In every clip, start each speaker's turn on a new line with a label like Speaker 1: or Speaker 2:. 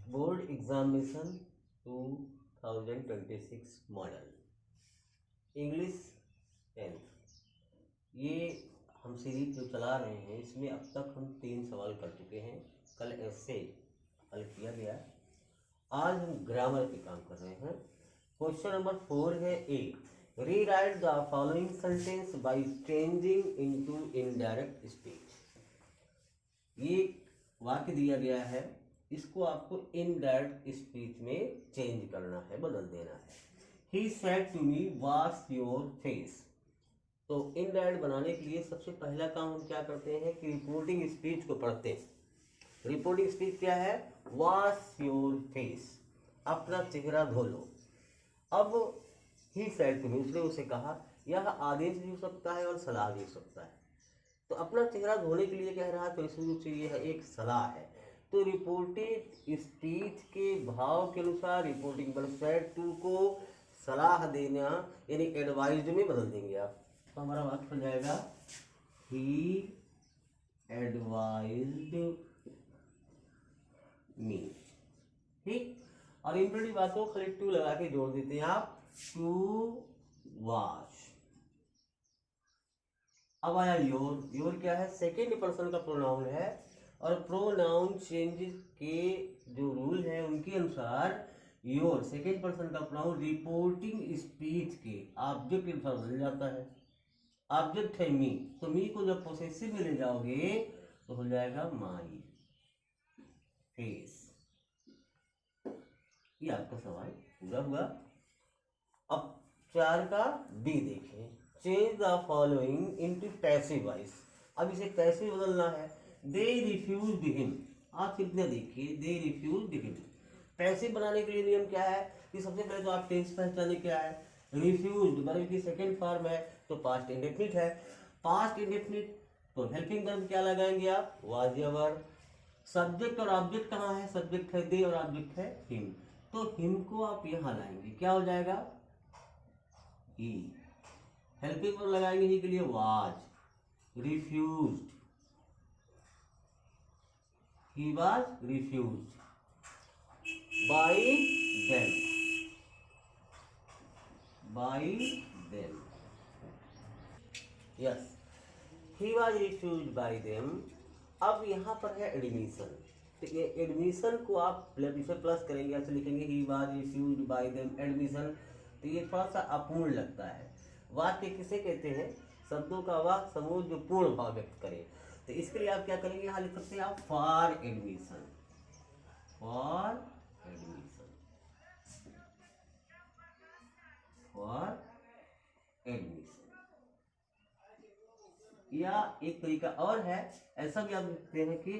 Speaker 1: Board examination 2026 model English 10th। ये हम series जो चला रहे हैं इसमें अब तक हम 3 सवाल कर चुके हैं। कल ऐसे हल किया गया। आज हम ग्रामर पे काम कर रहे हैं। क्वेश्चन नंबर 4 है A, rewrite the following sentence by changing into indirect speech. ये वाक्य दिया गया है, इसको आपको इनडायरेक्ट स्पीच में चेंज करना है, बदल देना है। He said to me wash your face. तो इनडायरेक्ट बनाने के लिए सबसे पहला काम हम क्या करते हैं कि रिपोर्टिंग स्पीच को पढ़ते हैं। रिपोर्टिंग स्पीच क्या है? वॉश योर फेस, अपना चेहरा धो लो। अब ही सेड टू मी, उसने उसे कहा, यह आदेश भी हो सकता है और सलाह भी हो सकता है। तो अपना चेहरा धोने के लिए कह रहा है तो इस रूप से यह एक सलाह है। तो रिपोर्टेड स्पीच के भाव के अनुसार रिपोर्टिंग वर्ब सेड टू को सलाह देना यानी एडवाइज्ड में बदल देंगे आप। तो हमारा वाक्य हो जाएगा ही एडवाइज्ड मी। ठीक, और इंप्रेटिव बातों को खाली टू लगा के जोड़ देते हैं आप, टू वॉश। अब आया योर। योर क्या है? सेकेंड पर्सन का प्रोनाउन है और प्रोनाउन चेंजेस के जो रूल है उनके अनुसार योर सेकेंड पर्सन का प्रोनाउन रिपोर्टिंग स्पीच के ऑब्जेक्ट के अनुसार बदल जाता है। ऑब्जेक्ट है मी, तो मी को जब पोसेसिव में ले जाओगे तो हो जाएगा माई फेस। ये आपका सवाल पूरा हुआ। अब 4 का बी देखें, change the following into passive voice. अब इसे पैसिव बदलना है। दे रिफ्यूज्ड हिम। आप कितने देखिए, दे रिफ्यूज्ड हिम। पैसिव बनाने के लिए नियम क्या है कि सबसे पहले तो आप टेंस पहचाने क्या है। रिफ्यूज्ड वर्ब की सेकेंड फॉर्म है तो पास्ट इंडेफिनिट है। पास्ट इंडेफिनिट तो हेल्पिंग वर्ब क्या लगाएंगे आप? वाज या वर। सब्जेक्ट और ऑब्जेक्ट कहाँ है? सब्जेक्ट है दे और ऑब्जेक्ट है हिम। तो हिम को आप यहां लाएंगे, क्या हो जाएगा? ही। हेल्पिंग वर्ब लगाएंगे ही के लिए was refused, he was refused by them, by them. Yes, he was refused by them. अब यहाँ पर है एडमिशन, तो ये एडमिशन को आप इसे प्लस करेंगे, ऐसे लिखेंगे ही was refused by them admission. तो ये थोड़ा सा अपूर्ण लगता है। वाक्य किसे कहते हैं? शब्दों का वह समूह जो पूर्ण भाव व्यक्त करे। तो इसके लिए आप क्या करेंगे, यहाँ लिख सकते हैं आप for admission, for admission, for admission. या एक तरीका और है, ऐसा भी आप लिखते हैं कि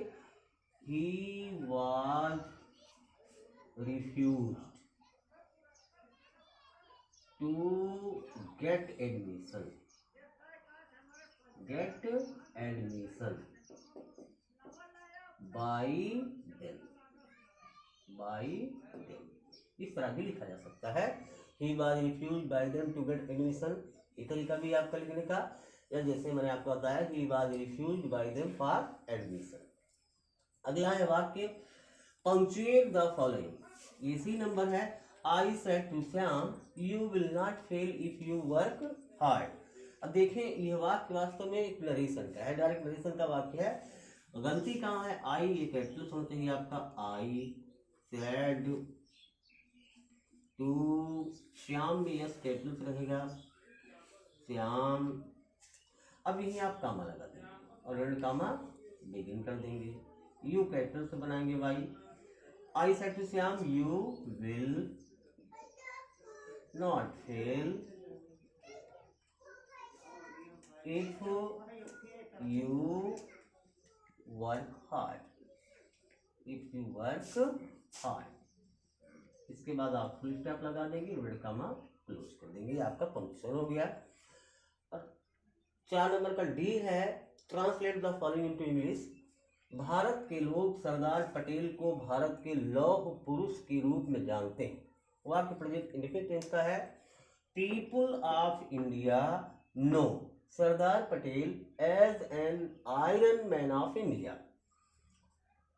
Speaker 1: he was refused to get admission, get admission by them, by them. इस तरह भी लिखा जा सकता है, he was refused by them to get admission. ये तरीका भी आपका लिखने का, या जैसे मैंने आपको बताया he was refused by them for admission. अगला है वाक्य पंक्चुएट द फॉलोइंग। इसी नंबर है, I said to Shyam you will not fail if you work hard. अब देखें यह वाक्य वास्तव में एक नरेशन का है, डायरेक्ट नरेशन का वाक्य है। गलती कहाँ है? आई ये कैपिटल होना चाहिए आपका, आई सेड टू श्याम में यस कैपिटल रहेगा, श्याम। अब यही आप कामा लगा देंगे और रेड कामा बिगिन कर देंगे। यू कैपिटल से बनाएंगे Y. I said to Shyam you will not fail if you work hard, if you work hard. इसके बाद आप फुल स्टॉप लगा देंगे, रेड कामा क्लोज कर देंगे, आपका पंक्चर हो गया। और 4 नंबर का डी है, translate the following into English. Bharat के लोग सरदार पटेल को भारत के लौह पुरुष के रूप में जानते हैं। वाक्य प्रेजेंट इंडेफिनिट टेंस का है। People of India know Sardar Patel as an iron man of India.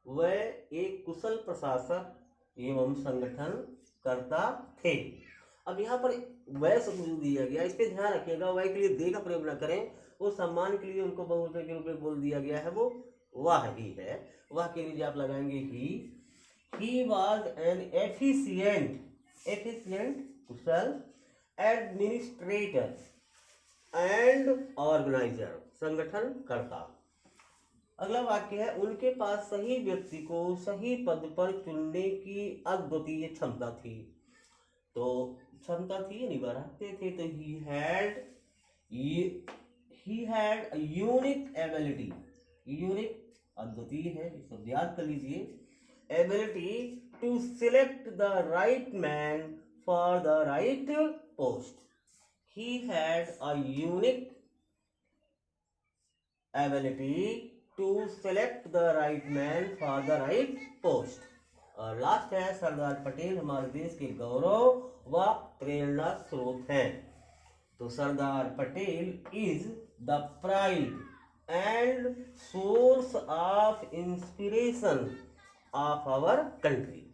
Speaker 1: वह एक कुशल प्रशासक एवं संगठन करता थे। अब यहाँ पर वह शब्द जो दिया गया, इस पे ध्यान रखिएगा, वह के लिए दे का प्रयोग न करें, वो सम्मान के लिए उनको बहुवचन के रूप में बोल दिया गया है, वो वह ही है। वह के लिए आप लगाएंगे he was an efficient Kusal administrator and organiser, संगठन करता। अगला वाक्य है, उनके पास सही व्यक्ति को सही पद पर चुनने की अद्वितीय क्षमता थी। तो क्षमता थी नहीं बढ़ाते थे, तो he had unique ability, unique अद्वितीय है, सब याद कर लीजिए, ability to select the right man for the right post. He had a unique ability to select the right man for the right post। और लास्ट है, सरदार पटेल हमारे देश के गौरव व प्रेरणा स्रोत हैं। तो Sardar Patel is the pride and source of inspiration of our country.